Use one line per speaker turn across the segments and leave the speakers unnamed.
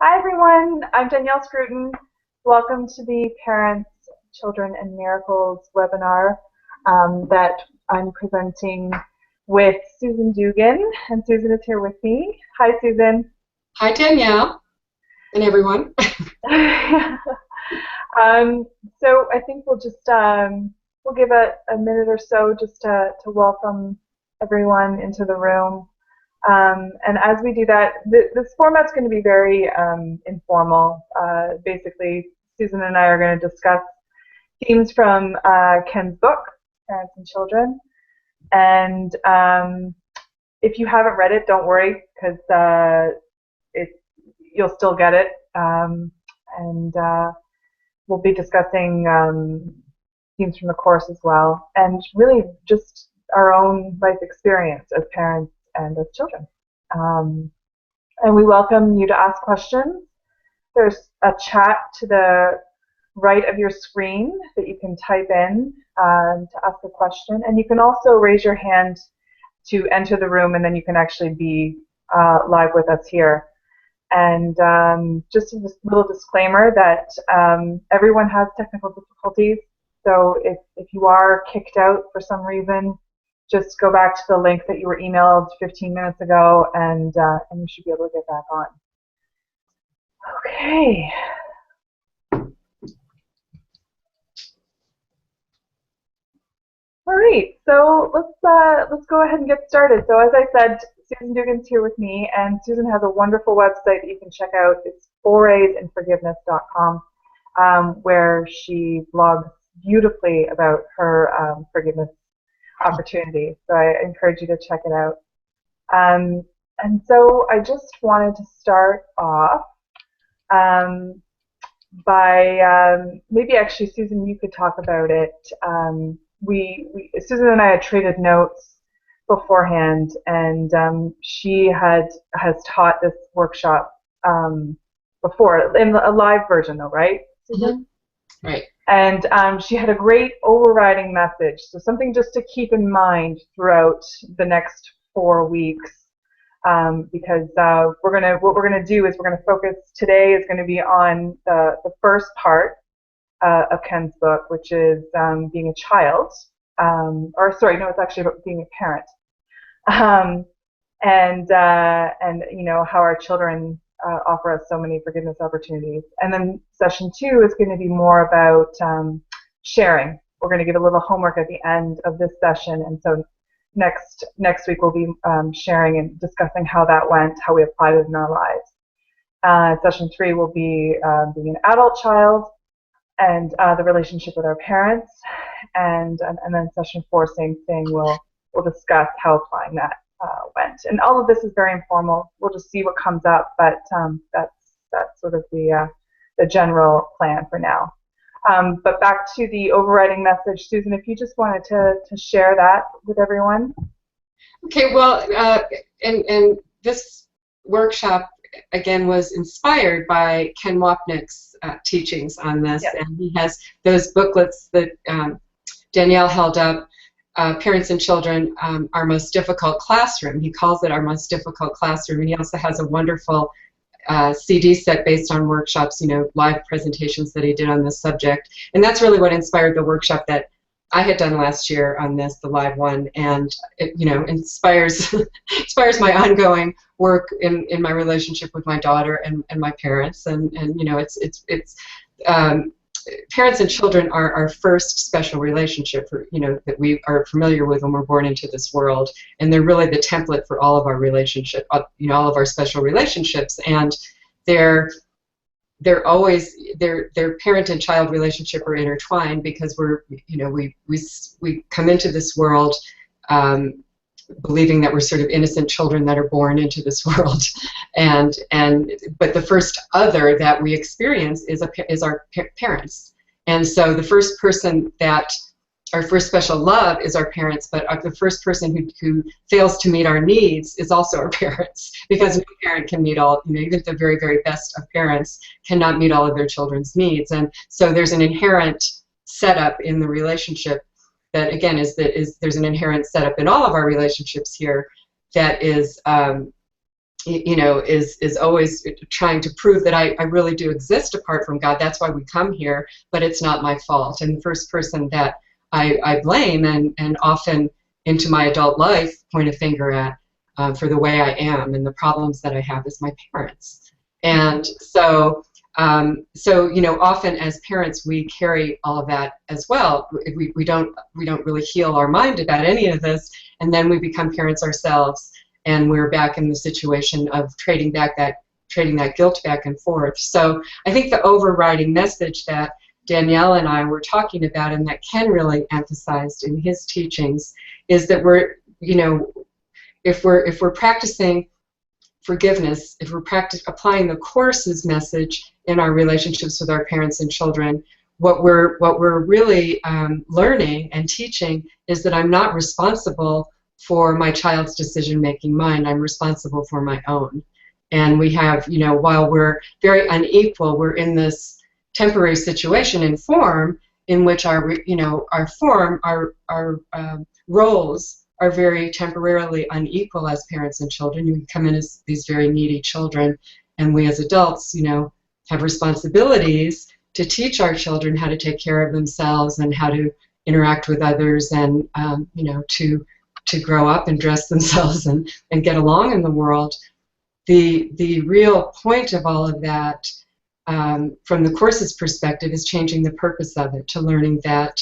Hi everyone, I'm Danielle Scruton. Welcome to the Parents, Children and Miracles webinar that I'm presenting with Susan Dugan, and Susan is here with me. Hi Susan.
Hi Danielle and everyone.
So I think we'll just we'll give a minute or so just to welcome everyone into the room. And as we do that, this format's going to be very informal. Basically, Susan and I are going to discuss themes from Ken's book, Parents and Children. And if you haven't read it, don't worry, because you'll still get it. And we'll be discussing themes from the course as well, and really just our own life experience as parents and as children. And we welcome you to ask questions. There's a chat to the right of your screen that you can type in to ask a question. And you can also raise your hand to enter the room, and then you can actually be live with us here. And just a little disclaimer that everyone has technical difficulties. So if you are kicked out for some reason, just go back to the link that you were emailed 15 minutes ago, and you should be able to get back on. Okay. All right. So let's go ahead and get started. So as I said, Susan Dugan's here with me, and Susan has a wonderful website that you can check out. It's foraysinforgiveness.com, where she blogs beautifully about her forgiveness opportunity. So I encourage you to check it out. And so I just wanted to start off by maybe actually, Susan, you could talk about it. Susan and I had traded notes beforehand, and she has taught this workshop before in a live version, though, right, Susan?
Mm-hmm. Right.
And she had a great overriding message, so something just to keep in mind throughout the next 4 weeks, because what we're gonna do is we're gonna focus today is going to be on the first part of Ken's book, which is being a child, or sorry, no, it's actually about being a parent, and you know how our children offer us so many forgiveness opportunities. And then session 2 is going to be more about sharing. We're going to give a little homework at the end of this session, and so next week we'll be sharing and discussing how that went, how we applied it in our lives. Session 3 will be being an adult child and the relationship with our parents, and then session 4, same thing. We'll discuss how applying that went. And all of this is very informal. We'll just see what comes up, but that's sort of the general plan for now. But back to the overriding message, Susan, if you just wanted to share that with everyone.
Okay, well, and this workshop, again, was inspired by Ken Wapnick's teachings on this. Yep. And he has those booklets that Danielle held up, Parents and Children, Our Most Difficult Classroom. He calls it Our Most Difficult Classroom, and he also has a wonderful CD set based on workshops, you know, live presentations that he did on this subject. And that's really what inspired the workshop that I had done last year on this, the live one, and it, you know, inspires my ongoing work in my relationship with my daughter and my parents. And you know, it's parents and children are our first special relationship, you know, that we are familiar with when we're born into this world, and they're really the template for all of our relationship, you know, all of our special relationships. And they're always their parent and child relationship are intertwined, because we're, you know, we come into this world believing that we're sort of innocent children that are born into this world, but the first other that we experience is our parents. And so the first person that our first special love is our parents, but the first person who fails to meet our needs is also our parents, because no parent can meet all, you know, even the very, very best of parents cannot meet all of their children's needs. And so there's an inherent setup in the relationship that, again, there's an inherent setup in all of our relationships here that is is always trying to prove that I really do exist apart from God. That's why we come here, but it's not my fault. And the first person that I blame and often into my adult life point a finger at for the way I am and the problems that I have is my parents. And so, often as parents we carry all of that as well. We don't really heal our mind about any of this, and then we become parents ourselves, and we're back in the situation of trading that guilt back and forth. So I think the overriding message that Danielle and I were talking about, and that Ken really emphasized in his teachings, is that we're, if we're practicing forgiveness, if we're applying the Course's message in our relationships with our parents and children, what we're really learning and teaching is that I'm not responsible for my child's decision-making mind. I'm responsible for my own. And we have, while we're very unequal, we're in this temporary situation in form in which our roles are very temporarily unequal as parents and children. You come in as these very needy children, and we as adults, have responsibilities to teach our children how to take care of themselves and how to interact with others, and to grow up and dress themselves and get along in the world. The real point of all of that, from the Course's perspective, is changing the purpose of it, to learning that,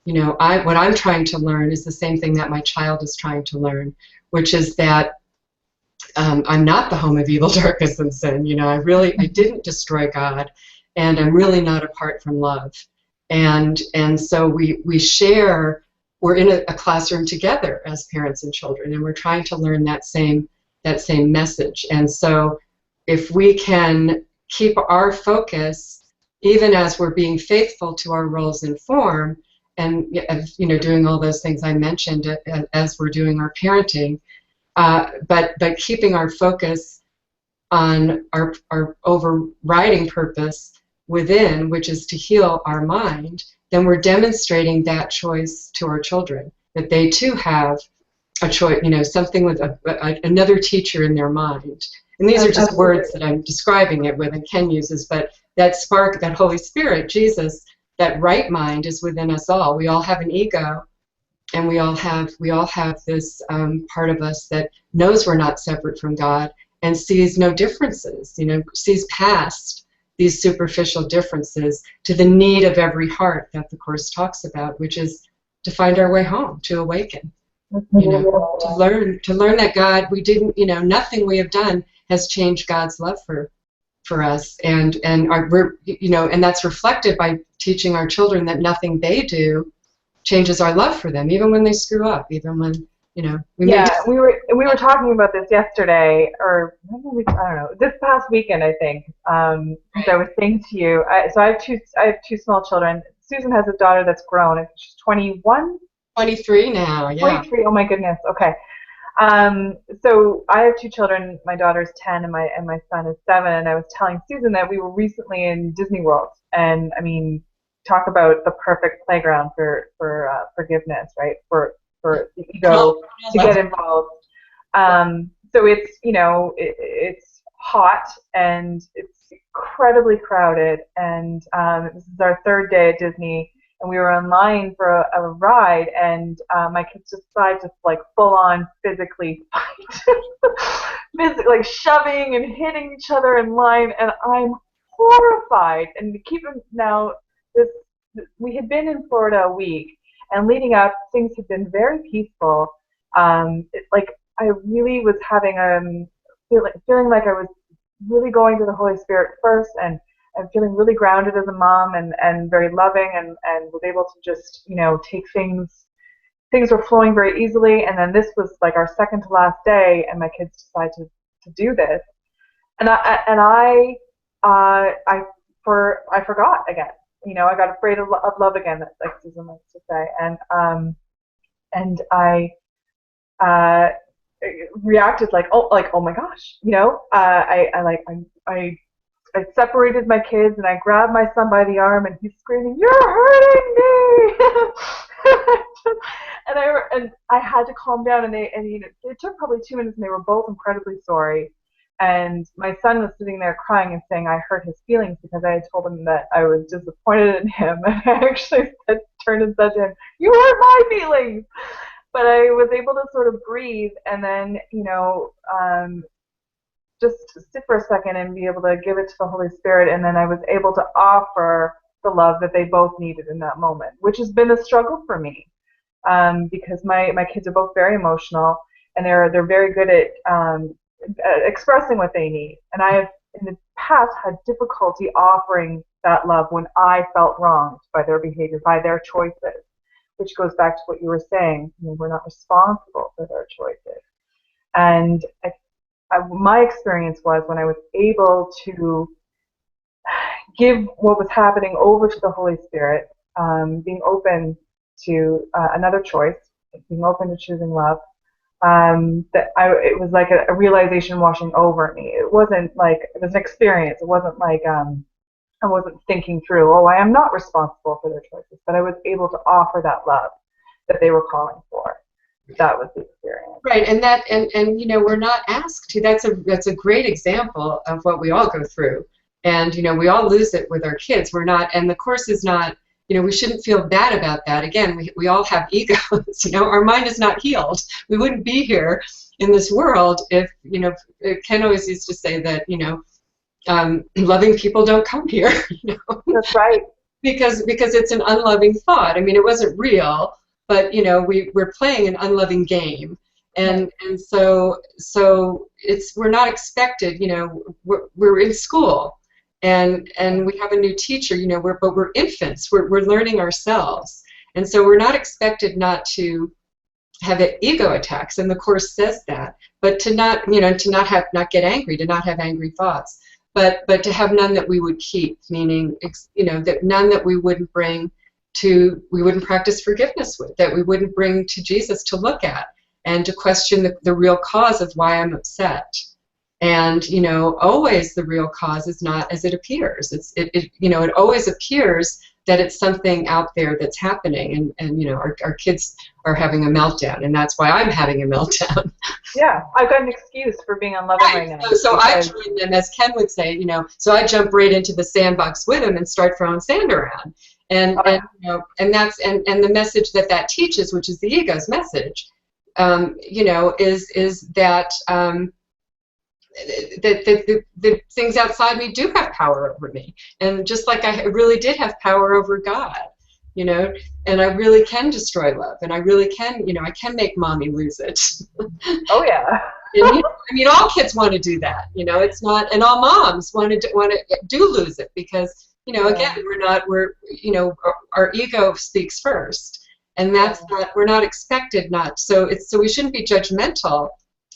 what I'm trying to learn is the same thing that my child is trying to learn, which is that I'm not the home of evil, darkness, and sin. I didn't destroy God, and I'm really not apart from love. And so we share. We're in a classroom together as parents and children, and we're trying to learn that same message. And so if we can keep our focus, even as we're being faithful to our roles in form, and doing all those things I mentioned as we're doing our parenting, but keeping our focus on our overriding purpose within, which is to heal our mind, then we're demonstrating that choice to our children, that they too have a choice, something with another teacher in their mind. And these are just words that I'm describing it with, and Ken uses, but that spark, that Holy Spirit, Jesus, that right mind is within us all. We all have an ego, and we all have this part of us that knows we're not separate from God and sees no differences, sees past these superficial differences to the need of every heart that the Course talks about, which is to find our way home, to awaken, to learn that God, we didn't, nothing we have done has changed God's love for us, and that's reflected by teaching our children that nothing they do changes our love for them, even when they screw up, even when we were talking about this yesterday, or maybe I don't know, this past weekend, I think. As I was saying to you, so I have two small children. Susan has a daughter that's grown. I think she's 21. 23 now. Yeah.
23. Oh my goodness. Okay. So I have two children. My daughter's 10 and my son is 7. And I was telling Susan that we were recently in Disney World, and I mean, talk about the perfect playground for forgiveness, right? For the ego to get involved. So it's it's hot and it's incredibly crowded, and this is our 3rd day at Disney. And we were in line for a ride, and my kids decided to full on physically fight, like shoving and hitting each other in line, and I'm horrified. And now, we had been in Florida a week, and leading up, things had been very peaceful. I really was having feeling like I was really going to the Holy Spirit first, and feeling really grounded as a mom, and very loving, and was able to just take things were flowing very easily. And then this was like our second to last day, and my kids decided to do this, and I forgot again. I got afraid of love again, like Susan likes to say, and I reacted like oh my gosh, I separated my kids, and I grabbed my son by the arm, and he's screaming, "You're hurting me!" and I had to calm down, and it took probably 2 minutes, and they were both incredibly sorry. And my son was sitting there crying and saying I hurt his feelings because I had told him that I was disappointed in him. And I actually turned and said to him, "You hurt my feelings." But I was able to sort of breathe and then, just sit for a second and be able to give it to the Holy Spirit. And then I was able to offer the love that they both needed in that moment, which has been a struggle for me, because my kids are both very emotional, and they're very good at expressing what they need. And I have in the past had difficulty offering that love when I felt wronged by their behavior, by their choices, which goes back to what you were saying. We're not responsible for their choices. And my experience was when I was able to give what was happening over to the Holy Spirit, being open to another choice, being open to choosing love, it was like a realization washing over me. It wasn't like, it was an experience. It wasn't like I wasn't thinking through, oh, I am not responsible for their choices, but I was able to offer that love that they were calling for. That was the experience.
Right, and we're not asked to. That's a great example of what we all go through. And we all lose it with our kids. We're not, and the Course is not, we shouldn't feel bad about that. Again, we all have egos. Our mind is not healed. We wouldn't be here in this world if, Ken always used to say that, loving people don't come here.
That's right.
Because it's an unloving thought. I mean, it wasn't real, but we're playing an unloving game, and so we're not expected. We're in school. And we have a new teacher, but we're infants. We're learning ourselves, and so we're not expected not to have ego attacks. And the Course says that, but to not get angry, to not have angry thoughts, but to have none that we would keep, meaning that none that we wouldn't practice forgiveness with, that we wouldn't bring to Jesus to look at and to question the real cause of why I'm upset. And always the real cause is not as it appears. It always appears that it's something out there that's happening, and our kids are having a meltdown, and that's why I'm having a meltdown.
Yeah, I've got an excuse for being unloving right now.
So I join them, as Ken would say, so I jump right into the sandbox with him and start throwing sand around, and that's the message that teaches, which is the ego's message, is that. The things outside me do have power over me, and just like I really did have power over God, and I really can destroy love, and I really can, I can make mommy lose it.
Oh yeah.
And, all kids want to do that. It's not, and all moms want to do lose it because again, our ego speaks first, and that's not, we're not expected not. So we shouldn't be judgmental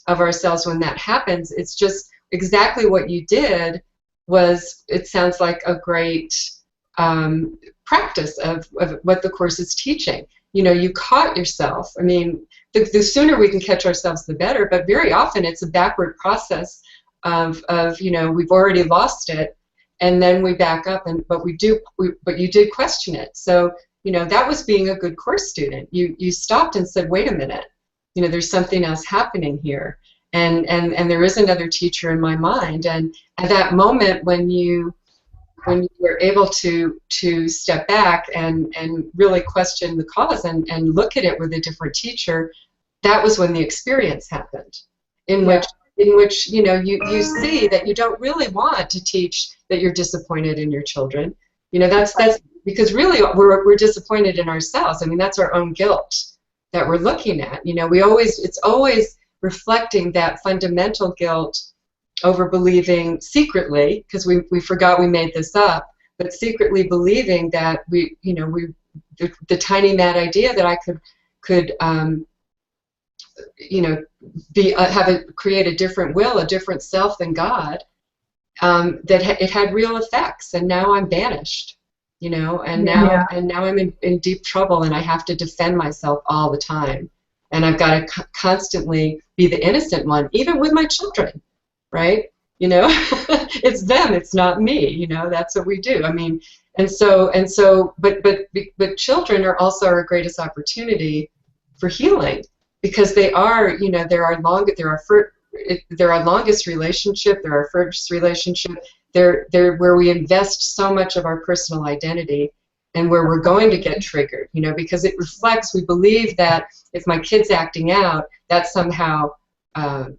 of ourselves when that happens. It's just exactly what you did was, it sounds like a great practice of what the Course is teaching. You caught yourself. I mean, the sooner we can catch ourselves, the better, but very often it's a backward process of we've already lost it, and then we back up, but you did question it. So, that was being a good Course student. You stopped and said, wait a minute, there's something else happening here, and there is another teacher in my mind. And at that moment, when you were able to step back and really question the cause and look at it with a different teacher, that was when the experience happened, in which you see that you don't really want to teach that you're disappointed in your children. That's because really we're disappointed in ourselves. I mean, that's our own guilt that we're looking at. It's always reflecting that fundamental guilt over believing secretly, because we forgot we made this up, but secretly believing that the tiny mad idea that I could create a different will, a different self than God, that it had real effects, and now I'm banished. And now I'm in deep trouble, and I have to defend myself all the time, and I've got to constantly be the innocent one, even with my children, right? It's them, it's not me. That's what we do. I mean, but children are also our greatest opportunity for healing, because they are, there are they're our longest relationship, they're our first relationship, they're where we invest so much of our personal identity, and where we're going to get triggered, you know, because it reflects, we believe that if my kid's acting out, that somehow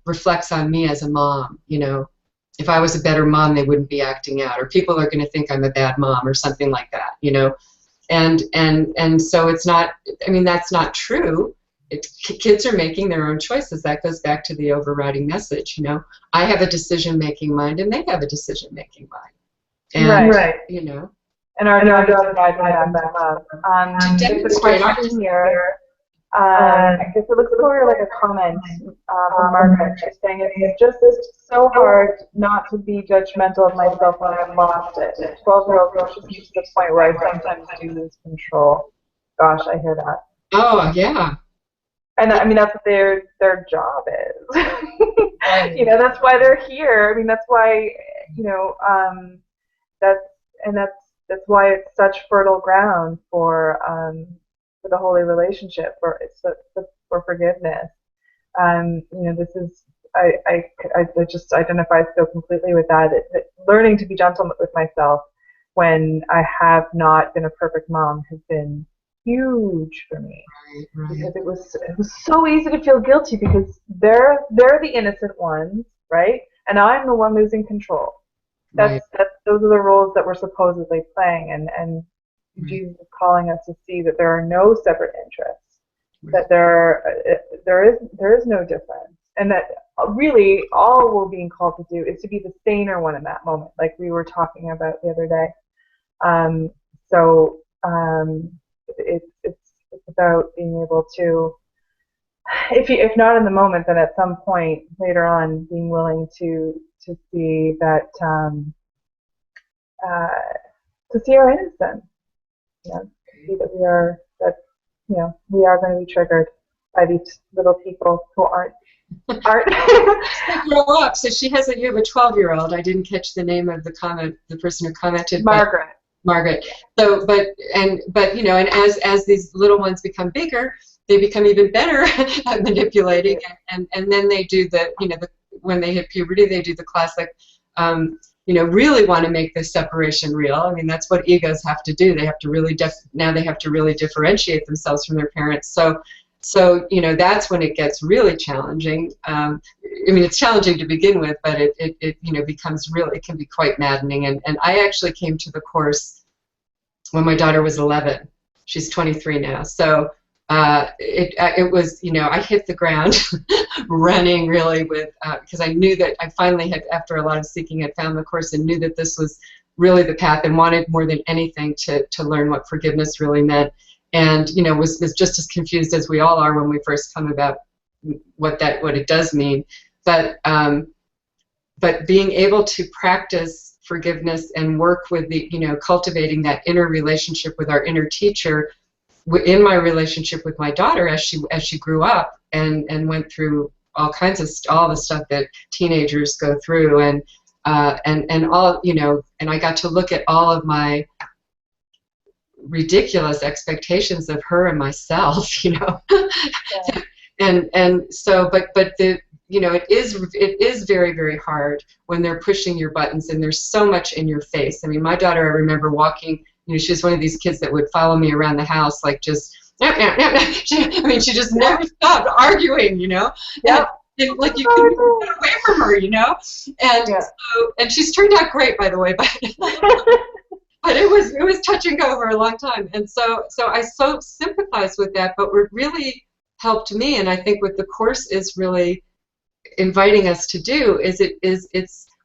reflects on me as a mom, you know. If I was a better mom, they wouldn't be acting out, or people are going to think I'm a bad mom, or something like that, you know. And so it's not, I mean, that's not true. Kids are making their own choices. That goes back to the overriding message, you know. I have a decision-making mind, and they have a decision-making mind. And,
right.
you know.
And our job is to guide them back up. There's a question here. I guess it looks more like a comment from Margaret. She's saying it's just so hard not to be judgmental of myself when I've lost it. 12-year-old pushes me to the point where I sometimes do lose control. Gosh, I hear that.
Oh, yeah.
And I mean, that's what their job is. You know, that's why they're here. I mean, that's why, you know, that's why it's such fertile ground for the holy relationship, for forgiveness. You know, this is I just identify so completely with that. Learning to be gentle with myself when I have not been a perfect mom has been huge for me,
right.
Because it was so easy to feel guilty because they're the innocent ones, right? And I'm the one losing control. Those are the roles that we're supposedly playing, and Jesus is calling us to see that there are no separate interests, that there is no difference, and that really all we're being called to do is to be the saner one in that moment, like we were talking about the other day. It's about being able to, if not in the moment, then at some point later on, being willing to see that. To see our innocence, you know, to see that we are going to be triggered by these little people who aren't.
They grow up. So you have a 12-year-old. I didn't catch the name of the person who commented. Margaret. So, but you know, and as these little ones become bigger, they become even better at manipulating, and then they do when they hit puberty, they do the classic. You know, really want to make this separation real. I mean, that's what egos have to do. They have to really now they have to really differentiate themselves from their parents. So you know, that's when it gets really challenging. I mean, it's challenging to begin with, but it you know, it can be quite maddening. And I actually came to the course when my daughter was 11. She's 23 now. So it was, you know, I hit the ground running really with, because I knew that I finally had, after a lot of seeking, had found the course and knew that this was really the path, and wanted more than anything to learn what forgiveness really meant. And, you know, was just as confused as we all are when we first come about what it does mean. But being able to practice forgiveness and work with you know, cultivating that inner relationship with our inner teacher in my relationship with my daughter as she grew up and went through all the stuff that teenagers go through, and all, you know, and I got to look at all of my ridiculous expectations of her and myself, you know. Yeah. and so but the, you know, it is very, very hard when they're pushing your buttons and there's so much in your face. I mean, my daughter, I remember walking, you know, she was one of these kids that would follow me around the house, like just, I mean, she just never stopped arguing, you know. Yeah. And like you couldn't get away from her, you know. And and she's turned out great, by the way, but but it was touch and go for a long time. And so I so sympathize with that. But what really helped me, and I think what the course is really inviting us to do, is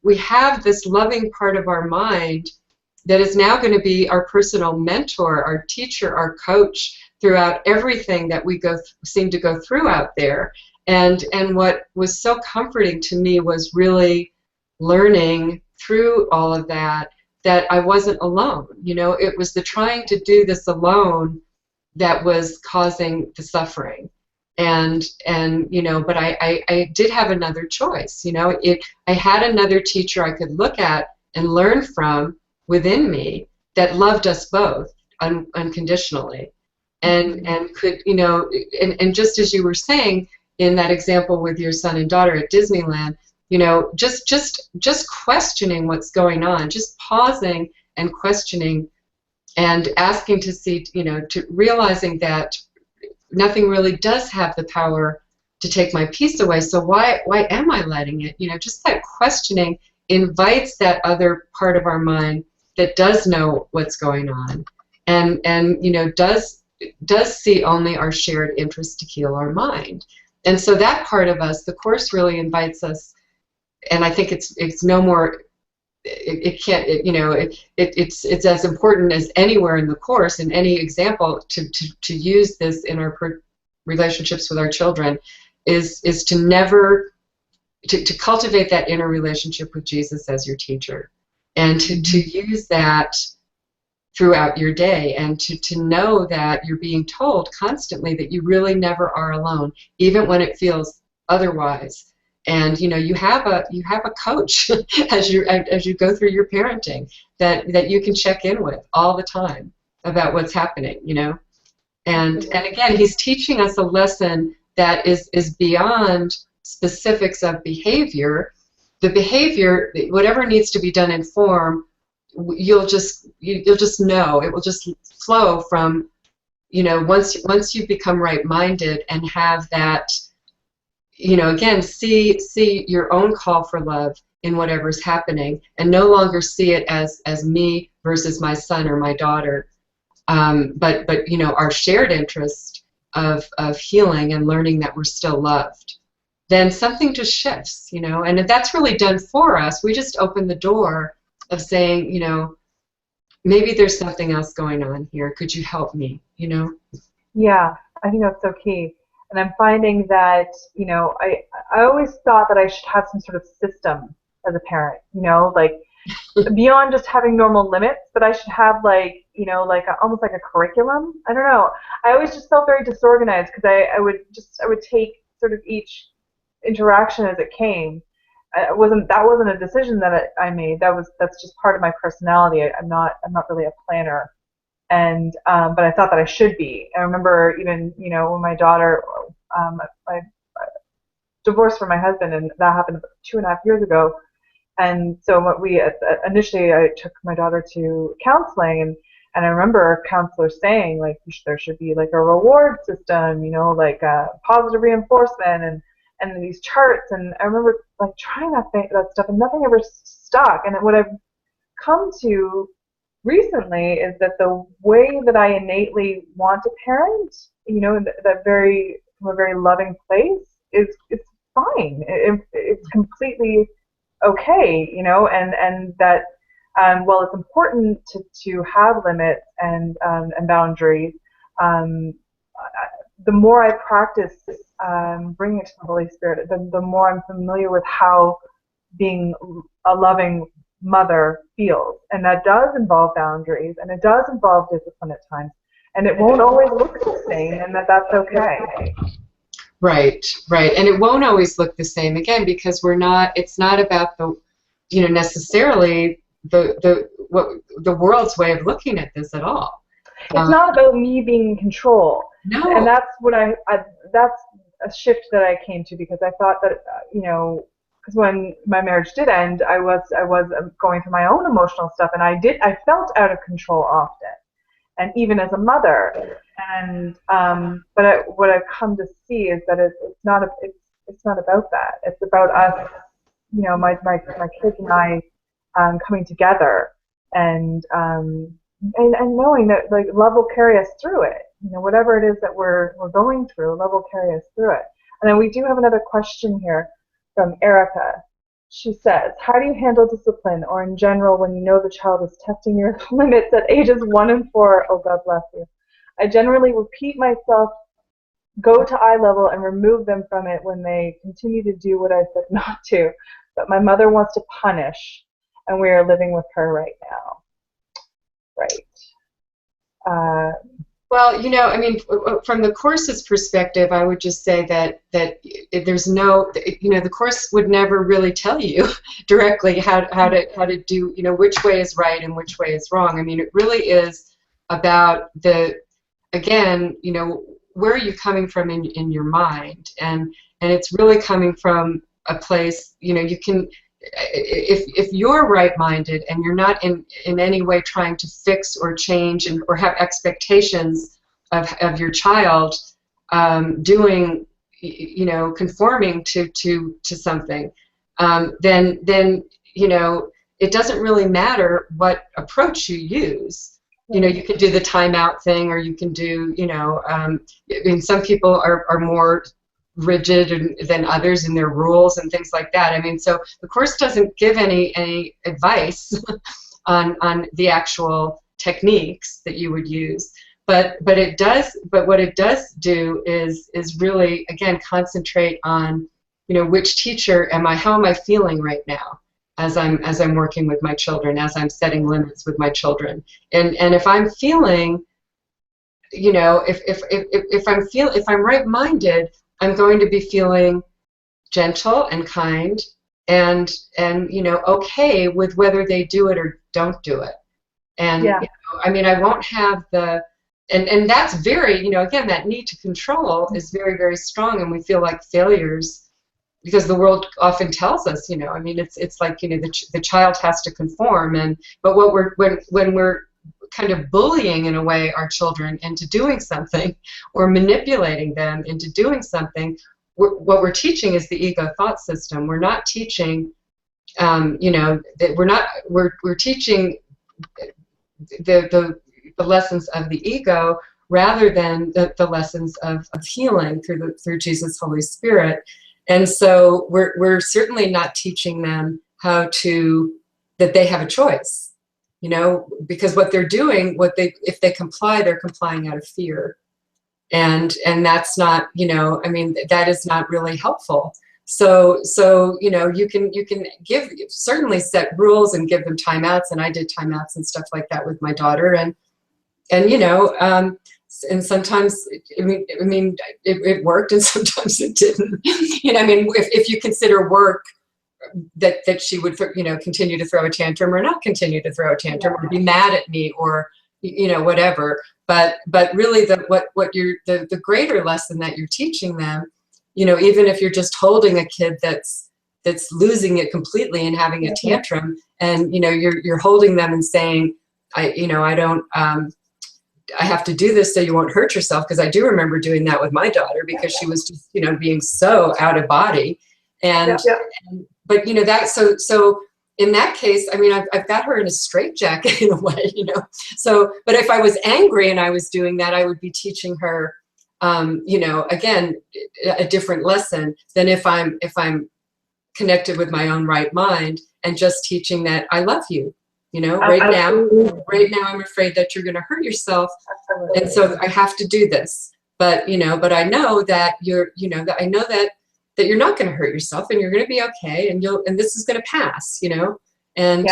we have this loving part of our mind that is now going to be our personal mentor, our teacher, our coach throughout everything that we seem to go through out there. And what was so comforting to me was really learning through all of that I wasn't alone. You know, it was the trying to do this alone that was causing the suffering. And you know, but I did have another choice. You know, I had another teacher I could look at and learn from within me that loved us both unconditionally, and could, you know, and just as you were saying, in that example with your son and daughter at Disneyland, just questioning what's going on, just pausing and questioning and asking to see, to realizing that nothing really does have the power to take my peace away. So why am I letting it? Just that questioning invites that other part of our mind that does know what's going on, and does see only our shared interest to heal our mind. And so that part of us, the Course really invites us, and I think it's no more. It's as important as anywhere in the Course, in any example, to use this in our relationships with our children, is to never to cultivate that inner relationship with Jesus as your teacher, and to use that throughout your day, and to know that you're being told constantly that you really never are alone, even when it feels otherwise. And you have a coach as you go through your parenting that you can check in with all the time about what's happening, and again, he's teaching us a lesson that is beyond specifics of behavior. The behavior, whatever needs to be done in form, you'll just know. It will just flow from, once you become right-minded and have that, again, see your own call for love in whatever's happening, and no longer see it as me versus my son or my daughter, but our shared interest of healing and learning that we're still loved. Then something just shifts, and if that's really done for us, we just open the door of saying, maybe there's something else going on here. Could you help me?
Yeah, I think that's so key. And I'm finding that, I always thought that I should have some sort of system as a parent, like beyond just having normal limits, but I should have almost like a curriculum. I don't know. I always just felt very disorganized because I would take sort of each interaction as it came. That wasn't a decision that I made. That's just part of my personality. I'm not really a planner. And but I thought that I should be. I remember even when my daughter, I divorced from my husband, and that happened about 2.5 years ago. And so what initially I took my daughter to counseling, and I remember a counselor saying like there should be like a reward system, like positive reinforcement and these charts. And I remember like trying that stuff, and nothing ever stuck. And what I've come to recently is that the way that I innately want to parent, that from a very loving place, it's fine. It's completely okay, and that while it's important to have limits and boundaries, the more I practice bringing it to the Holy Spirit, the more I'm familiar with how being a loving mother feels. And that does involve boundaries, and it does involve discipline at times, and it won't always look the same, and that's okay.
Right. And it won't always look the same, again, because it's not about the, necessarily the world's way of looking at this at all.
It's not about me being in control.
No.
And that's what that's a shift that I came to, because I thought that, because when my marriage did end, I was going through my own emotional stuff, and I felt out of control often, and even as a mother. And but what I've come to see is that it's not about that. It's about us, my kids and I coming together, and knowing that like love will carry us through it. Whatever it is that we're going through, love will carry us through it. And then we do have another question here from Erica. She says, how do you handle discipline, or in general when you know the child is testing your limits at ages 1 and 4? Oh, God bless you. I generally repeat myself, go to eye level, and remove them from it when they continue to do what I said not to. But my mother wants to punish, and we are living with her right now. Right.
Well, from the Course's perspective, I would just say that there's no, the Course would never really tell you directly how to do, which way is right and which way is wrong. I mean, it really is about again, where are you coming from in your mind, and and it's really coming from a place, you know, you can, if you're right-minded and you're not in any way trying to fix or change or have expectations of your child doing, you know, conforming to something, then you know, it doesn't really matter what approach you use. You know, you can do the timeout thing, or you can do, you know, I mean, some people are more rigid than others in their rules and things like that. I mean, so the course doesn't give any advice on the actual techniques that you would use, but it does. But what it does do is really, again, concentrate on, you know, which teacher am I? How am I feeling right now as I'm working with my children, as I'm setting limits with my children, and if I'm feeling, you know, if I'm right-minded, I'm going to be feeling gentle and kind, and you know, okay with whether they do it or don't do it. And
Yeah.
you know, I mean, I won't have the, and that's very, you know, again, that need to control is very, very strong, and we feel like failures because the world often tells us, you know, I mean, it's like, you know, the child has to conform, and but what we're when we're kind of bullying in a way our children into doing something, or manipulating them into doing something, what we're teaching is the ego thought system. We're not teaching, you know, that we're teaching the lessons of the ego rather than the lessons of healing through Jesus, Holy Spirit. And so we're certainly not teaching them how to, that they have a choice. You know, because what they're doing, if they comply, they're complying out of fear, and that's not, you know, I mean, that is not really helpful. So you know, you can certainly set rules and give them timeouts, and I did timeouts and stuff like that with my daughter, and you know, and sometimes it worked, and sometimes it didn't. You know, I mean, if you consider work, that she would, you know, continue to throw a tantrum or not continue to throw a tantrum, or be mad at me, or, you know, whatever. But really, the greater lesson that you're teaching them, you know, even if you're just holding a kid that's losing it completely and having a tantrum, and you know, you're holding them and saying, you know, I don't, I have to do this so you won't hurt yourself, because I do remember doing that with my daughter, because she was just, you know, being so out of body. And but you know, that so in that case, I mean, I've got her in a straitjacket in a way, you know. So, but if I was angry and I was doing that, I would be teaching her, you know, again, a different lesson than if I'm connected with my own right mind and just teaching that I love you. You know, right now I'm afraid that you're going to hurt yourself, and so I have to do this. But you know, but I know that you're, you know, that I know that you're not going to hurt yourself, and you're going to be okay, and this is going to pass, you know, and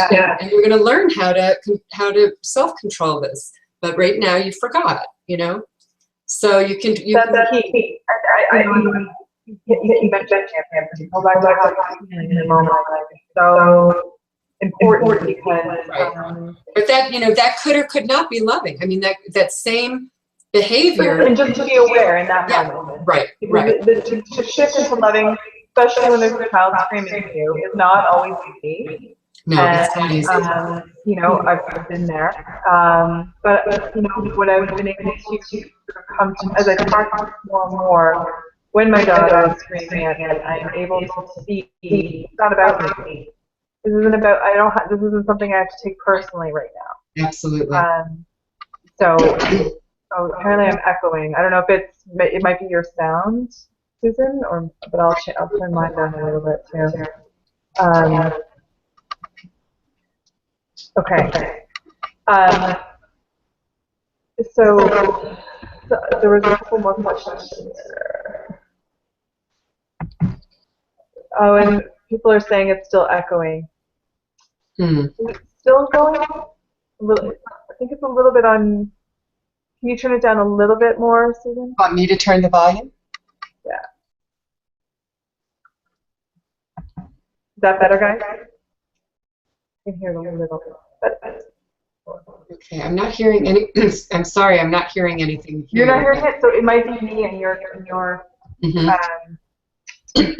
you're going to learn how to self-control this. But right now you forgot, you know, so you can
That's key. You mentioned champion. Go back to how in the moment. So important because
but that, you know, that could or could not be loving. I mean, that same behavior,
and just to be aware in that moment,
right.
To shift into loving, especially when there's a child screaming at you, is not always easy.
No, it's not easy.
You know, I've been there, but you know, what I've been able to come to as I talk more and more, when my daughter is screaming at me, I'm able to see it's not about me. This isn't something I have to take personally right now.
Absolutely.
So apparently I'm echoing. I don't know if it might be your sound, Susan, but I'll turn mine down a little bit too. Okay. So there was a couple more questions there. Oh, and people are saying it's still echoing. Is it still going? I think it's a little bit on. Can you turn it down a little bit more, Susan?
Want me to turn the volume?
Yeah. Is that better, guys? I can hear it a little bit.
Okay, I'm not hearing any. I'm sorry, I'm not hearing anything here.
You're not hearing it, so it might be me and your I'm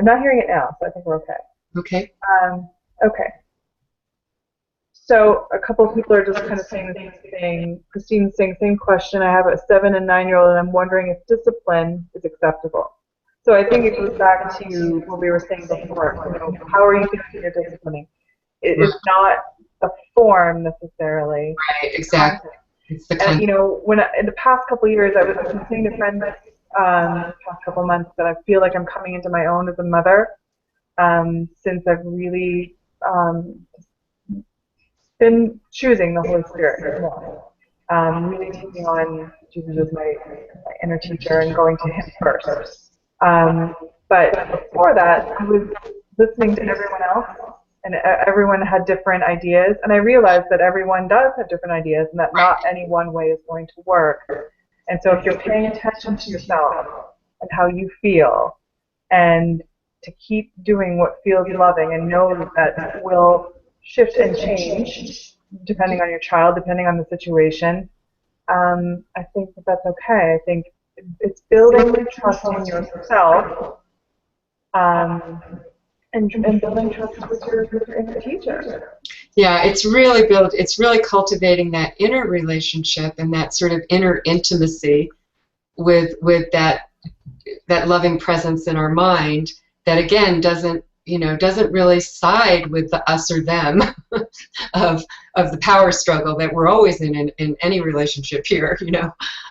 not hearing it now, so I think we're okay.
Okay.
Okay. So a couple of people are just kind of saying the same thing. Christine's saying, same question. I have a 7 and 9-year-old, and I'm wondering if discipline is acceptable. So I think it goes back to what we were saying before. You know, how are you thinking you're disciplining? It's not a form necessarily.
Right, exactly. It's the
And you know, in the past couple of years, I was saying to friends the past couple of months that I feel like I'm coming into my own as a mother, since I've really been choosing the Holy Spirit more, really taking on Jesus as my inner teacher and going to Him first. But before that, I was listening to everyone else, and everyone had different ideas, and I realized that everyone does have different ideas, and that not any one way is going to work. And so, if you're paying attention to yourself and how you feel, and to keep doing what feels loving, and know that will shift and change depending on your child, depending on the situation, I think that that's okay. I think it's building trust in yourself, and building trust with your inner teacher.
Yeah, it's really cultivating that inner relationship and that sort of inner intimacy with that loving presence in our mind that again doesn't really side with the us or them of the power struggle that we're always in any relationship here.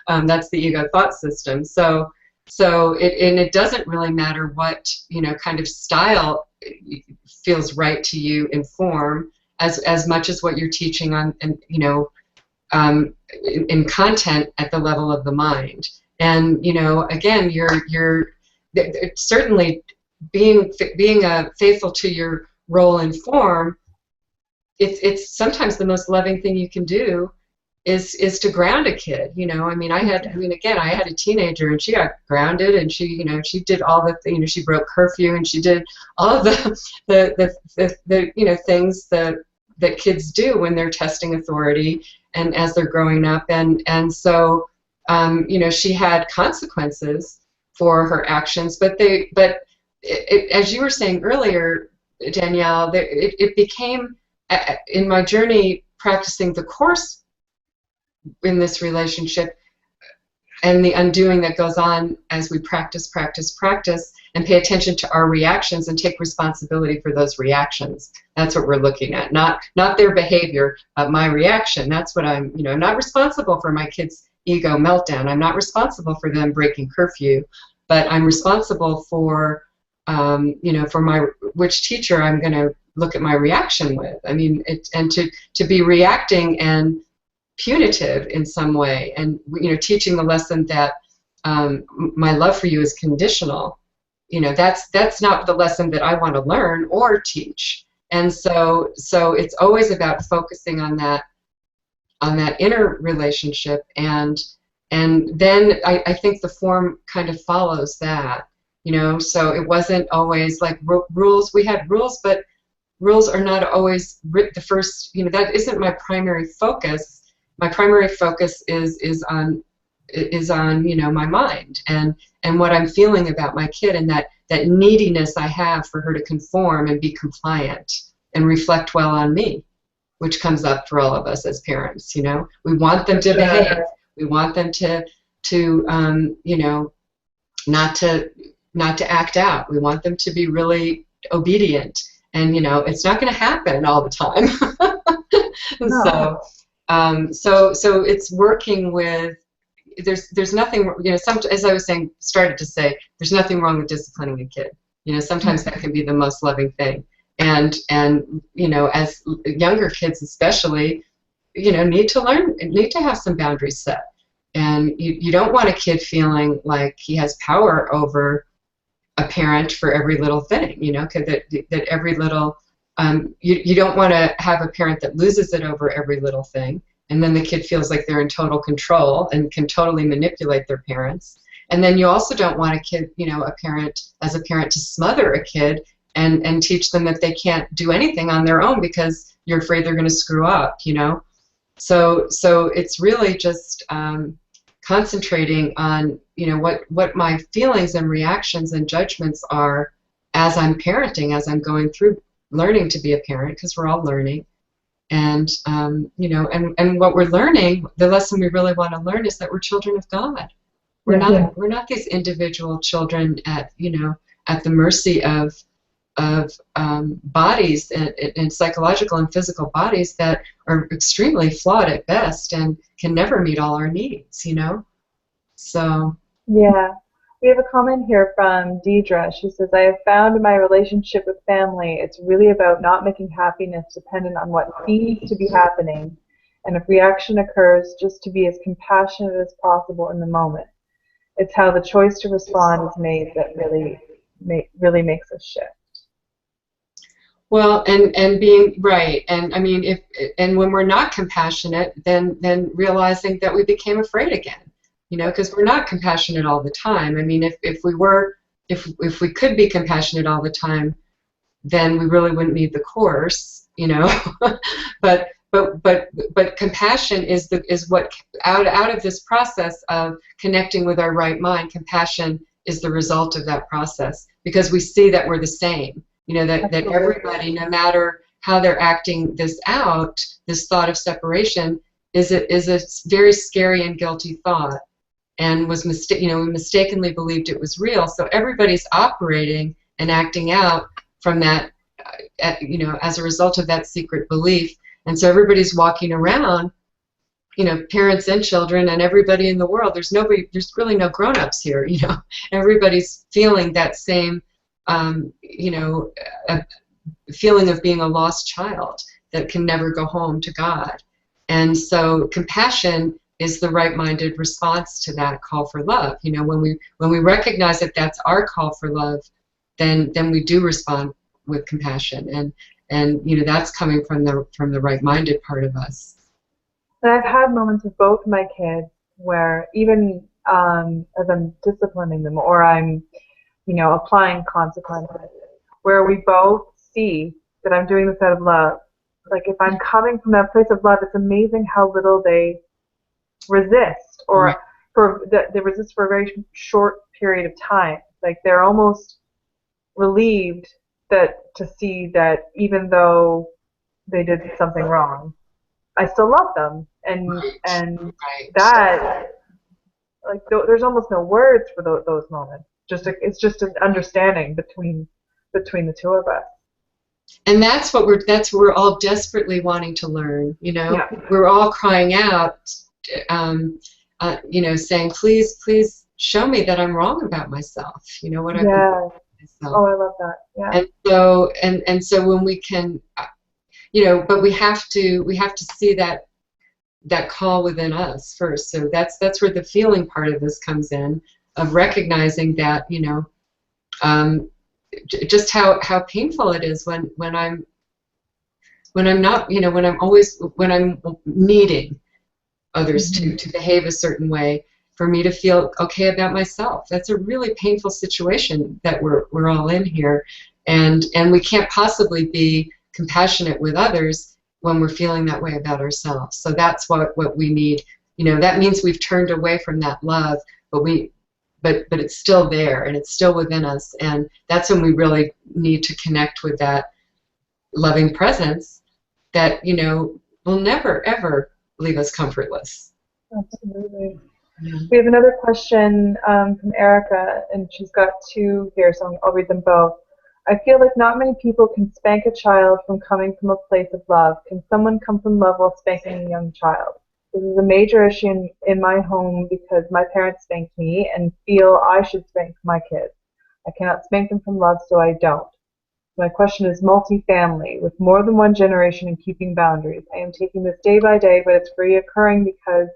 That's the ego thought system. So it doesn't really matter what kind of style feels right to you in form as much as what you're teaching on and in content at the level of the mind. And again, you're certainly being faithful to your role in form. It's sometimes the most loving thing you can do is to ground a kid. I had a teenager, and she got grounded, and she did all the things. She broke curfew, and she did all of the things that kids do when they're testing authority and as they're growing up, and so she had consequences for her actions, but as you were saying earlier, Danielle, it became in my journey practicing the Course in this relationship and the undoing that goes on as we practice and pay attention to our reactions and take responsibility for those reactions. That's what we're looking at, not their behavior, but my reaction. That's what I'm not responsible for my kids' ego meltdown. I'm not responsible for them breaking curfew, but I'm responsible for for which teacher I'm going to look at my reaction with. And to be reacting and punitive in some way, and teaching the lesson that my love for you is conditional. That's not the lesson that I want to learn or teach. And so it's always about focusing on that inner relationship, and then I think the form kind of follows that. So it wasn't always like rules. We had rules, but rules are not always the first. That isn't my primary focus. My primary focus is on my mind and what I'm feeling about my kid, and that neediness I have for her to conform and be compliant and reflect well on me, which comes up for all of us as parents. We want them to behave. We want them to not to act out. We want them to be really obedient, and it's not going to happen all the time.
No.
So it's working with. There's nothing. As I was saying, started to say, there's nothing wrong with disciplining a kid. Sometimes that can be the most loving thing, and as younger kids especially, need to have some boundaries set, and you don't want a kid feeling like he has power over a parent for every little thing, that every little, you don't want to have a parent that loses it over every little thing, and then the kid feels like they're in total control and can totally manipulate their parents. And then you also don't want a kid, a parent to smother a kid and teach them that they can't do anything on their own because you're afraid they're going to screw up, So it's really just concentrating on, what my feelings and reactions and judgments are as I'm parenting, as I'm going through learning to be a parent, because we're all learning. And and what we're learning, the lesson we really want to learn is that we're children of God. We're not these individual children at at the mercy of bodies and psychological and physical bodies that are extremely flawed at best and can never meet all our needs. So
Yeah. We have a comment here from Deidre. She says, I have found in my relationship with family, it's really about not making happiness dependent on what seems to be happening. And if reaction occurs, just to be as compassionate as possible in the moment. It's how the choice to respond is made that really makes us shift.
well, and being right, and I mean, and when we're not compassionate, then realizing that we became afraid again. Because we're not compassionate all the time. I mean, if we could be compassionate all the time, then we really wouldn't need the course. but compassion is what out of this process of connecting with our right mind. Compassion is the result of that process, because we see that we're the same. That everybody, no matter how they're acting this out, this thought of separation is a very scary and guilty thought. And we mistakenly believed it was real. So everybody's operating and acting out from that, as a result of that secret belief. And so everybody's walking around, parents and children and everybody in the world. There's really no grown-ups here. Everybody's feeling that same, feeling of being a lost child that can never go home to God. And so compassion is the right-minded response to that call for love. When we recognize that that's our call for love, then we do respond with compassion, and that's coming from the right-minded part of us.
And I've had moments with both my kids where even as I'm disciplining them or I'm applying consequences, where we both see that I'm doing this out of love. Like if I'm coming from that place of love, it's amazing how little they resist, or they resist for a very short period of time. Like they're almost relieved to see that even though they did something wrong, I still love them, and that there's almost no words for those moments. It's just an understanding between the two of us.
And that's what we're all desperately wanting to learn.
Yeah.
We're all crying out. Saying, please show me that I'm wrong about myself. What I've been doing myself.
Oh, I love that. Yeah.
And so when we can, but we have to see that call within us first. So that's where the feeling part of this comes in, of recognizing that just how painful it is when I'm not, when I'm needing others to behave a certain way, for me to feel okay about myself. That's a really painful situation that we're all in here, and we can't possibly be compassionate with others when we're feeling that way about ourselves. So that's what we need. That means we've turned away from that love, but it's still there and it's still within us, and that's when we really need to connect with that loving presence that will never ever leave us comfortless.
Absolutely. Yeah. We have another question from Erica, and she's got two here, so I'll read them both. I feel like not many people can spank a child from coming from a place of love. Can someone come from love while spanking a young child? This is a major issue in my home because my parents spanked me and feel I should spank my kids. I cannot spank them from love, so I don't. My question is multi-family, with more than one generation and keeping boundaries. I am taking this day by day, but it's reoccurring because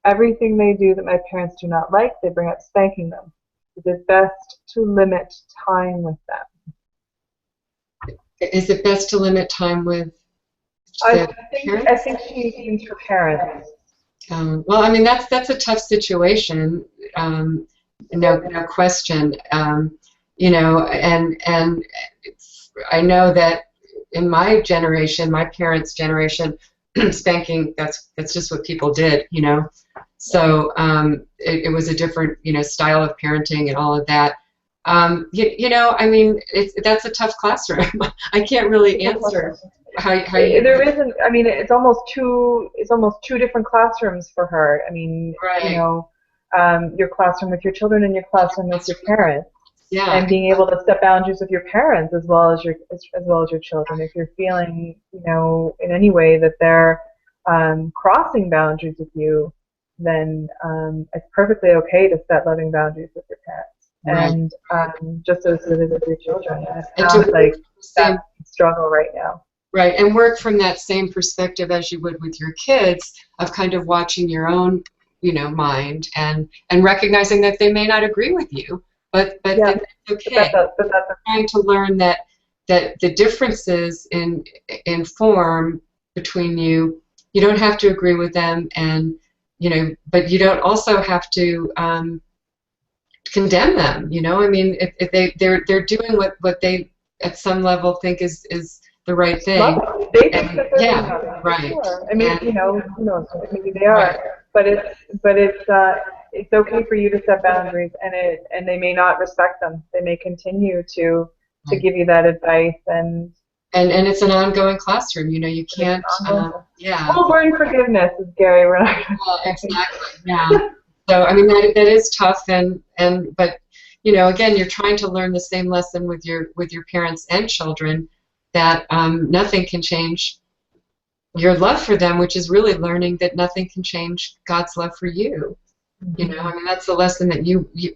everything they do that my parents do not like, they bring up spanking them. It is best to limit time with them.
Is it best to limit time with
parents? I think she means her parents.
Well, I mean, that's a tough situation, no question. And I know that in my generation, my parents' generation, spanking, that's just what people did, So it was a different, style of parenting and all of that. I mean, that's a tough classroom. I can't really answer how you.
There isn't. I mean, it's almost two different classrooms for her. I mean,
Right.
Your classroom with your children and your classroom with your parents,
Yeah.
and being able to set boundaries with your parents as well as your children. If you're feeling, in any way that they're crossing boundaries with you, then it's perfectly okay to set loving boundaries with your parents.
Right.
And just as it is with your children. And it
And to
sounds
work
like
same.
that's the struggle right now.
Right, and work from that same perspective as you would with your kids, of kind of watching your own, mind, and recognizing that they may not agree with you, but
Yeah,
then it's
but
okay.
that's
Trying to learn that the differences in form between you, you don't have to agree with them, and but you don't also have to condemn them. I mean, if they're doing what they at some level think is the right thing.
loving. They think
And
that they're being
yeah,
loving, for
right.
sure. I mean,
And
who knows? Maybe they
right,
are, but it's okay for you to set boundaries, and they may not respect them. They may continue to
right.
give you that advice, and
And it's an ongoing classroom. You
it's
can't.
ongoing.
Yeah.
We'll learn forgiveness, as Gary would
Well,
say.
exactly. Yeah. So I mean that is tough, and but again, you're trying to learn the same lesson with your parents and children, that nothing can change your love for them, which is really learning that nothing can change God's love for you. I mean, that's the lesson that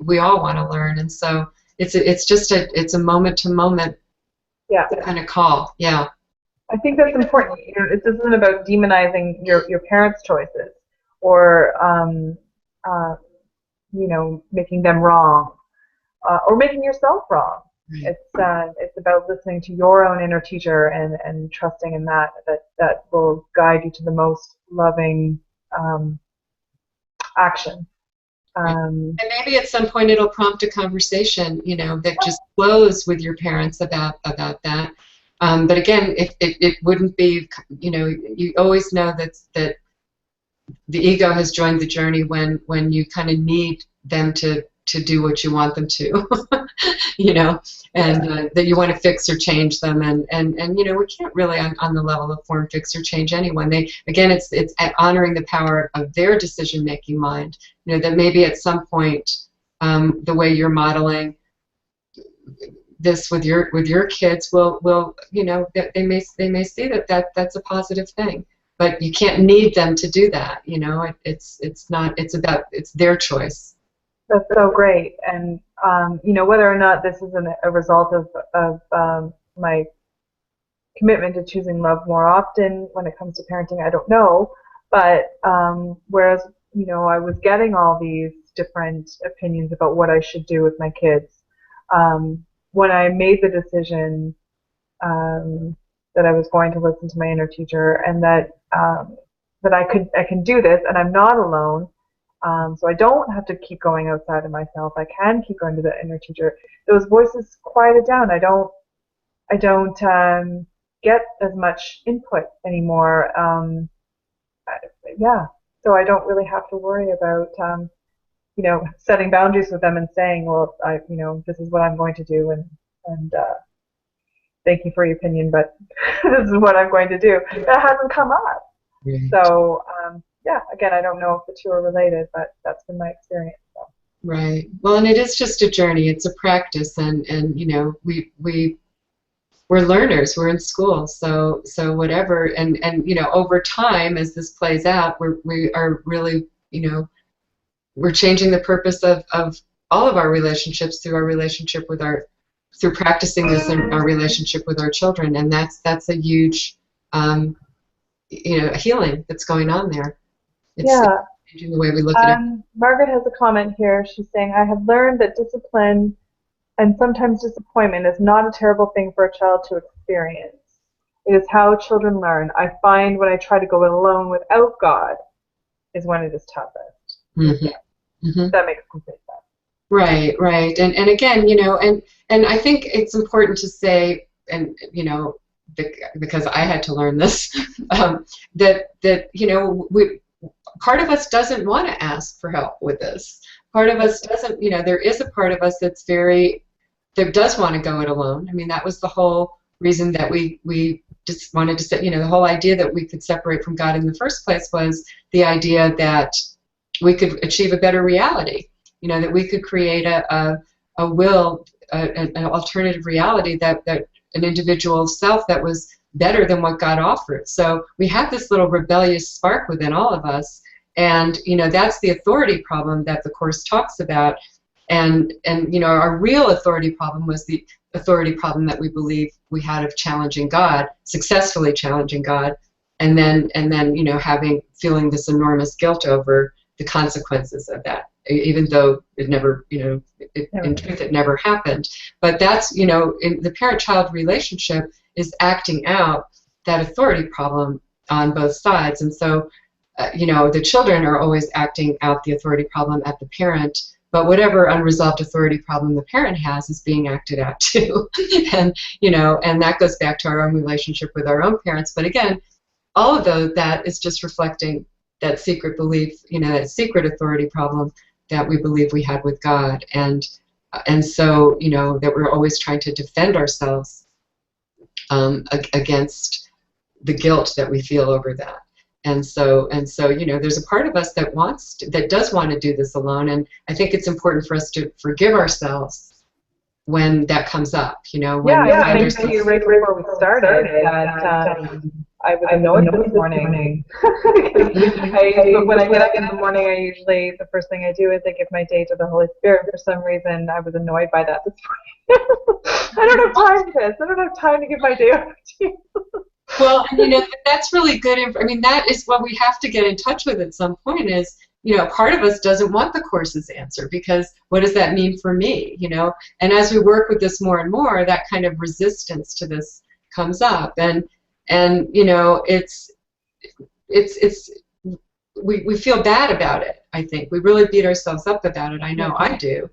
we all want to learn, and so it's a moment to moment
Yeah.
kind of call. Yeah.
I think that's important. It isn't about demonizing your parents' choices or uh, making them wrong or making yourself wrong.
Right.
It's about listening to your own inner teacher and trusting in that will guide you to the most loving action.
Right.
Um,
And maybe at some point it'll prompt a conversation, that just flows with your parents about that. But again, if it wouldn't be, you always know that the ego has joined the journey when you kind of need them to do what you want them to, and that you want to fix or change them, and we can't really on the level of form fix or change anyone. It's honoring the power of their decision making mind. That maybe at some point, the way you're modeling this with your kids will that they may see that's a positive thing, but you can't need them to do that. It's their choice.
that's so great. And whether or not this is a result of my commitment to choosing love more often when it comes to parenting, I don't know. But whereas I was getting all these different opinions about what I should do with my kids, when I made the decision that I was going to listen to my inner teacher, and that I can do this, and I'm not alone. So I don't have to keep going outside of myself. I can keep going to the inner teacher. Those voices quieted down. I don't get as much input anymore. Yeah, so I don't really have to worry about setting boundaries with them and saying, well, this is what I'm going to do, and thank you for your opinion, but this is what I'm going to do. That hasn't come up.
Right.
So yeah, again, I don't know if the two are related, but that's been my experience. So.
Right. Well, and it is just a journey. It's a practice, and we're learners. We're in school, so whatever. And over time, as this plays out, we are really we're changing the purpose of all of our relationships through our relationship with through practicing this in our relationship with our children, and that's a huge healing that's going on there. It's changing the way we look at it.
Margaret has a comment here. She's saying, I have learned that discipline and sometimes disappointment is not a terrible thing for a child to experience. It is how children learn. I find when I try to go it alone without God is when it is toughest.
Mm-hmm.
Yeah. Mm-hmm. That makes complete sense.
Right. And again, and I think it's important to say, and because I had to learn this, that part of us doesn't want to ask for help with this. Part of us doesn't, there is a part of us that does want to go it alone. I mean, that was the whole reason that we just wanted to say, the whole idea that we could separate from God in the first place was the idea that we could achieve a better reality, that we could create an alternative reality that an individual self that was better than what God offered. So we have this little rebellious spark within all of us, and that's the authority problem that the Course talks about. And our real authority problem was the authority problem that we believe we had of challenging God, successfully challenging God, and then feeling this enormous guilt over the consequences of that, even though it never, in truth, it never happened. But that's, in the parent-child relationship is acting out that authority problem on both sides. And so, the children are always acting out the authority problem at the parent, but whatever unresolved authority problem the parent has is being acted out too. And, and that goes back to our own relationship with our own parents. But again, all of that is just reflecting that secret belief, that secret authority problem that we believe we had with God. And so, that we're always trying to defend ourselves against the guilt that we feel over that. And so, there's a part of us that does want to do this alone, and I think it's important for us to forgive ourselves when that comes up.
I mentioned to you right before we started that I was annoyed this morning. When I get up in the morning, the first thing I do is I give my day to the Holy Spirit. For some reason, I was annoyed by that this morning. I don't have time for this. I don't have time to give my day over to you.
Well, that's really good. I mean, that is what we have to get in touch with at some point is, part of us doesn't want the Course's answer because what does that mean for me, And as we work with this more and more, that kind of resistance to this comes up. And we feel bad about it, I think. We really beat ourselves up about it. I know I do.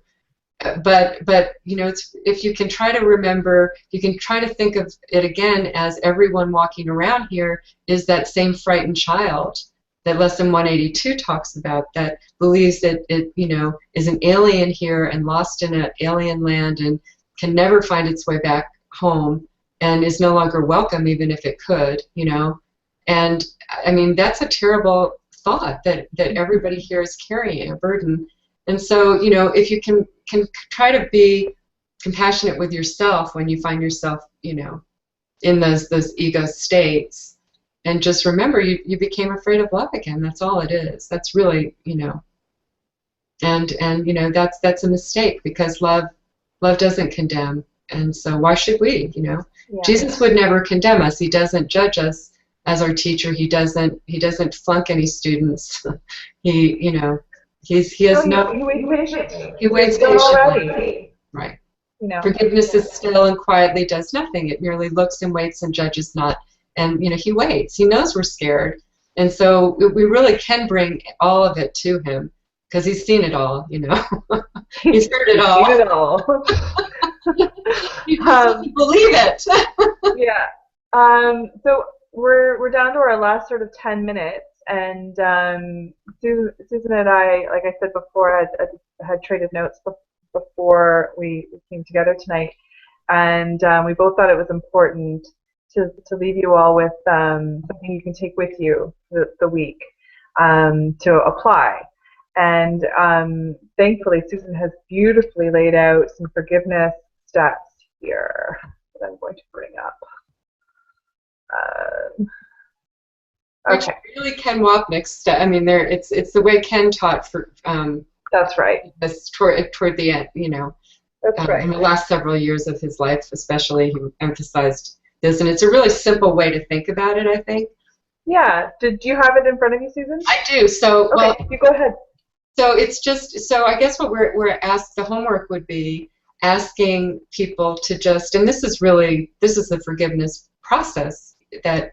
But if you can try to remember, you can try to think of it again as everyone walking around here is that same frightened child that Lesson 182 talks about, that believes that it is an alien here and lost in an alien land and can never find its way back home and is no longer welcome even if it could, And I mean, that's a terrible thought that everybody here is carrying, a burden. And so, if you can try to be compassionate with yourself when you find yourself, in those ego states, and just remember you became afraid of love again. That's all it is. That's really, and that's a mistake because love doesn't condemn. And so why should we, Yeah. Jesus would never condemn us. He doesn't judge us as our teacher. He doesn't flunk any students. He waits patiently. Right. Forgiveness is still and quietly does nothing. It merely looks and waits and judges not. And he waits. He knows we're scared, and so we really can bring all of it to him because he's seen it all. He's heard it all.
Seen it all.
You just believe it.
Yeah. So we're down to our last sort of 10 minutes. And Susan and I, like I said before, had traded notes before we came together tonight, and we both thought it was important to leave you all with something you can take with you the week to apply. And thankfully, Susan has beautifully laid out some forgiveness steps here that I'm going to bring up.
Okay. Really, Ken Wapnick's. I mean, it's the way Ken taught for.
That's right.
This toward the end,
That's right.
In the last several years of his life, especially, he emphasized this, and it's a really simple way to think about it, I think.
Yeah. Did you have it in front of you, Susan?
I do. So,
okay, you go ahead.
So it's just I guess what we're asked. The homework would be asking people to just, and this is the forgiveness process that.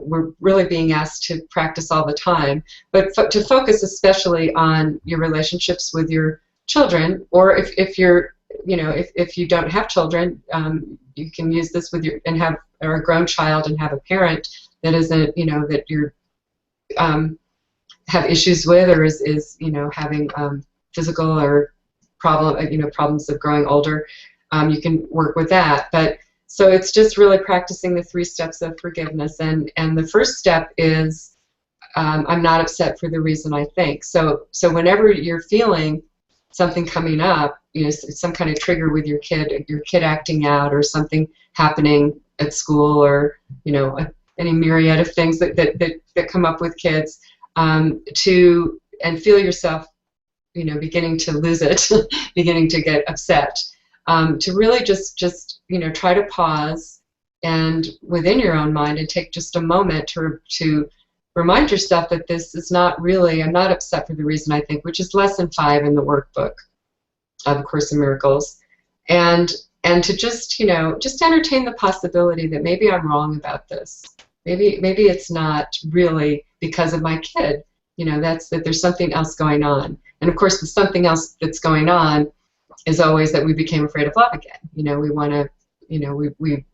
We're really being asked to practice all the time, but to focus especially on your relationships with your children, or if you're, if you don't have children, you can use this with or a grown child and have a parent that isn't, that you're have issues with, or is having physical or problems of growing older, you can work with that. But so it's just really practicing the 3 steps of forgiveness, and the first step is I'm not upset for the reason I think. So whenever you're feeling something coming up, some kind of trigger with your kid acting out, or something happening at school, or any myriad of things that come up with kids, and feel yourself beginning to lose it, beginning to get upset, to really just try to pause and within your own mind, and take just a moment to remind yourself that this is not really, I'm not upset for the reason I think, which is lesson 5 in the workbook of A Course in Miracles, and to just entertain the possibility that maybe I'm wrong about this. Maybe it's not really because of my kid. That there's something else going on. And of course, the something else that's going on is always that we became afraid of love again. We want to,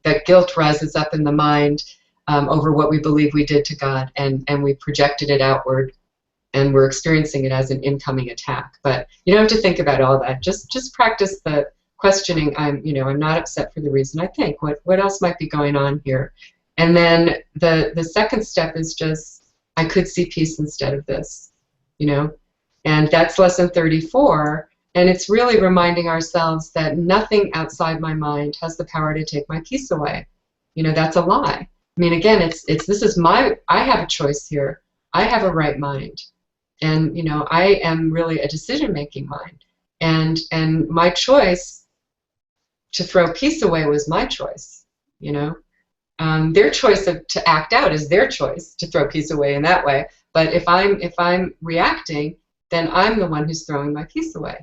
that guilt rises up in the mind over what we believe we did to God, and we projected it outward, and we're experiencing it as an incoming attack. But you don't have to think about all that. Just practice the questioning. I'm not upset for the reason I think. What else might be going on here? And then the second step is just, I could see peace instead of this, and that's lesson 34. And it's really reminding ourselves that nothing outside my mind has the power to take my peace away. That's a lie. I mean, again, I have a choice here. I have a right mind, and I am really a decision-making mind, and my choice to throw peace away was my choice. Their choice to act out is their choice to throw peace away in that way. But if I'm reacting, then I'm the one who's throwing my peace away.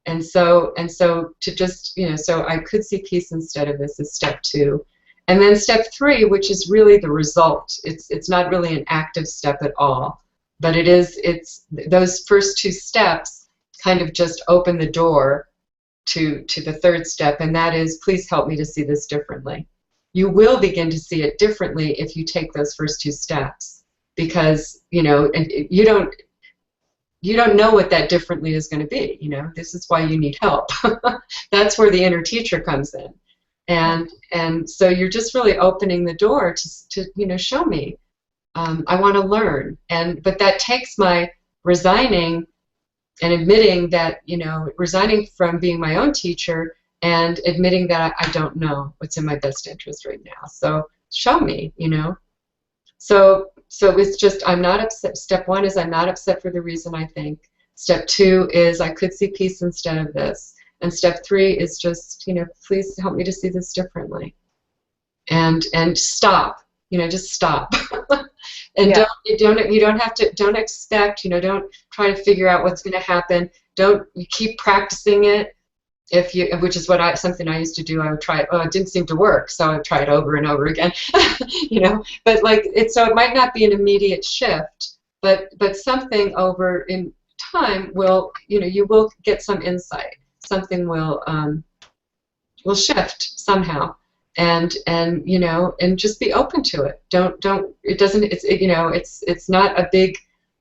And so to just so I could see peace instead of this is step 2, and then step 3, which is really the result. It's not really an active step at all, but it's those first 2 steps kind of just open the door to the third step, and that is, please help me to see this differently. You will begin to see it differently if you take those first 2 steps, because you don't know what that differently is going to be. This is why you need help. That's where the inner teacher comes in, and so you're just really opening the door to show me. I want to learn, but that takes my resigning and admitting that resigning from being my own teacher, and admitting that I don't know what's in my best interest right now. So show me, So it's just, I'm not upset. Step 1 is I'm not upset for the reason I think. Step 2 is I could see peace instead of this. And step 3 is just, please help me to see this differently. And stop. Just stop. And
Yeah.
you don't have to, don't expect, don't try to figure out what's going to happen. You keep practicing it. Which is something I used to do. I would try it. Oh, it didn't seem to work, so I would try it over and over again. But so it might not be an immediate shift, but something over in time will, you will get some insight. Something will shift somehow, and just be open to it. It's not a big.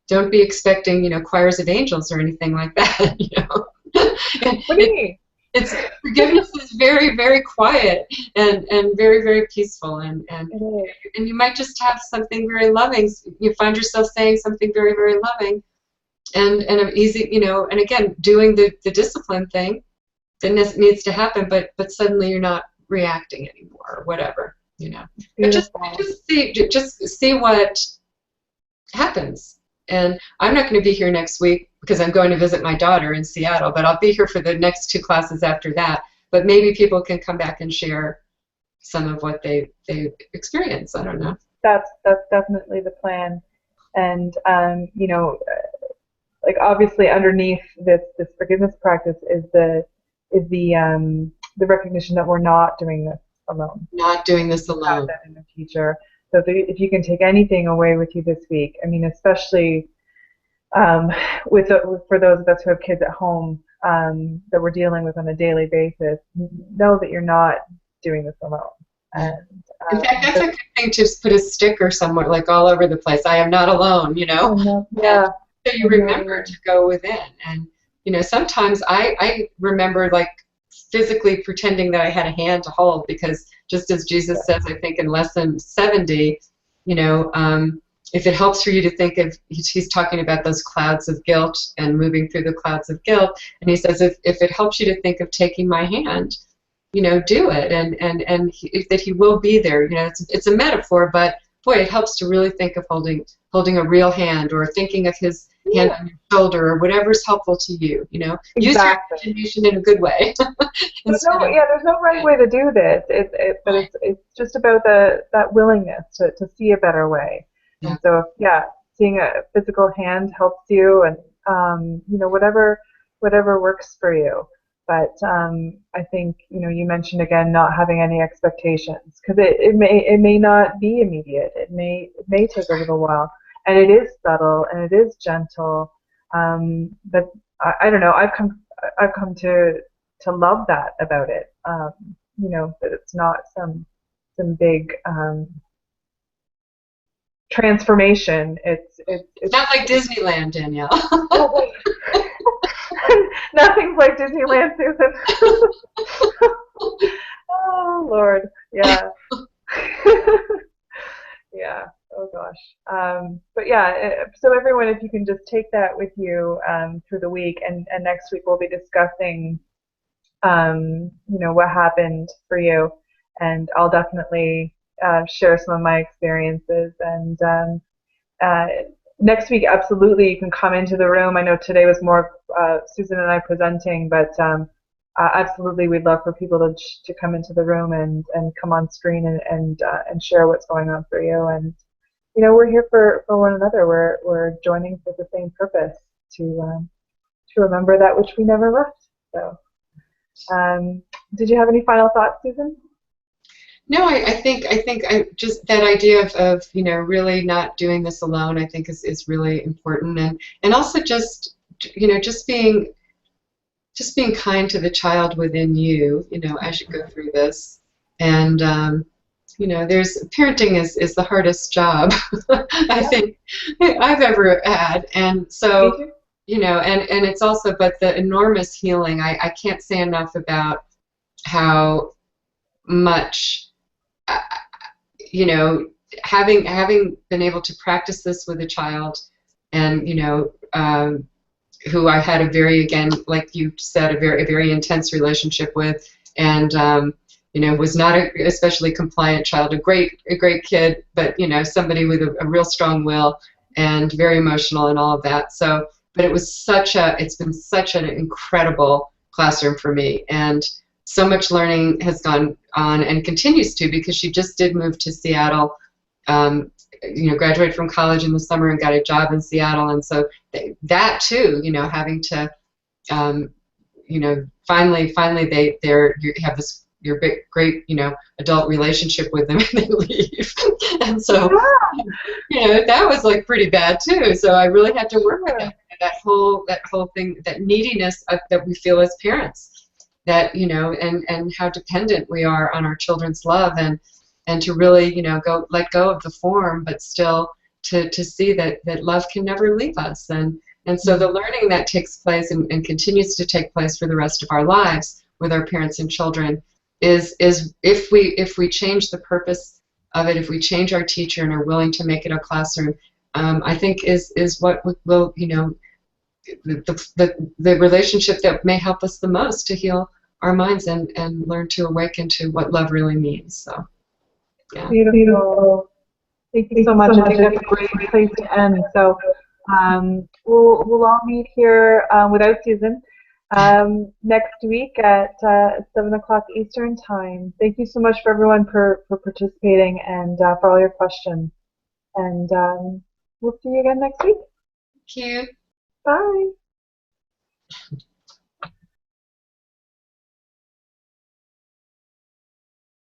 Don't be expecting choirs of angels or anything like that.
What do you mean?
Forgiveness is very, very quiet and very, very peaceful, and you might just have something very loving. You find yourself saying something very, very loving, and easy, and again doing the discipline thing that needs to happen, but suddenly you're not reacting anymore or whatever, But just see what happens. And I'm not going to be here next week because I'm going to visit my daughter in Seattle, but I'll be here for the next 2 classes after that. But maybe people can come back and share some of what they experience. I don't know.
That's definitely the plan. And obviously underneath this forgiveness practice is the recognition that we're not doing this alone.
Not doing this alone.
That inner teacher. So if you can take anything away with you this week, I mean, especially for those of us who have kids at home that we're dealing with on a daily basis, know that you're not doing this alone. And
In fact, that's a good thing to put a sticker somewhere, like all over the place. I am not alone,
yeah,
And so you remember to go within. And, sometimes I remember like physically pretending that I had a hand to hold because just as Jesus says, I think in lesson 70, if it helps for you to think of, he's talking about those clouds of guilt and moving through the clouds of guilt. And he says, if it helps you to think of taking my hand, do it, and that he will be there. It's a metaphor, but boy, it helps to really think of holding a real hand, or thinking of his hand on your shoulder, or whatever's helpful to you. Use your imagination in a good way.
There's no right way to do this. But it's just about that willingness to see a better way.
Yeah.
And so seeing a physical hand helps you, and whatever works for you. But I think you mentioned again not having any expectations, because it may not be immediate. It may take a little while, and it is subtle and it is gentle. But I don't know. I've come to love that about it. That it's not some big transformation. It's
not like Disneyland, Danielle.
Nothing's like Disneyland, Susan. Oh Lord, yeah. Yeah. Oh gosh. But so everyone, if you can just take that with you through the week, and next week we'll be discussing what happened for you, and I'll definitely share some of my experiences. And next week, absolutely, you can come into the room. I know today was more Susan and I presenting, but absolutely, we'd love for people to come into the room and come on screen and share what's going on for you. And we're here for one another. We're joining for the same purpose, to remember that which we never left. So, did you have any final thoughts, Susan?
No, I think I just that idea of really not doing this alone, I think is really important, and also just being kind to the child within you, as you go through this. And there's parenting is the hardest job I think I've ever had, and so and it's also, but the enormous healing. I can't say enough about how much having been able to practice this with a child, and who I had a very, again, like you said, a very intense relationship with, and was not a especially compliant child, a great kid, but somebody with a real strong will and very emotional and all of that. So, but it's been such an incredible classroom for me, and so much learning has gone on and continues to, because she just did move to Seattle, graduated from college in the summer and got a job in Seattle, and so that too, having to, finally you have this your big great adult relationship with them, and they leave, and so that was like pretty bad too. So I really had to work with that whole thing, that neediness that we feel as parents. That and how dependent we are on our children's love, and to really let go of the form, but still to see that love can never leave us, and so the learning that takes place and continues to take place for the rest of our lives with our parents and children is if we change the purpose of it, if we change our teacher and are willing to make it a classroom, I think is what will the relationship that may help us the most to heal our minds and learn to awaken to what love really means. So, yeah.
Beautiful. Thank you so much. I think that's a great place to end. So, we'll all meet here without Susan next week at 7 o'clock Eastern time. Thank you so much for everyone for participating and for all your questions. And we'll see you again next week.
Thank you.
Bye.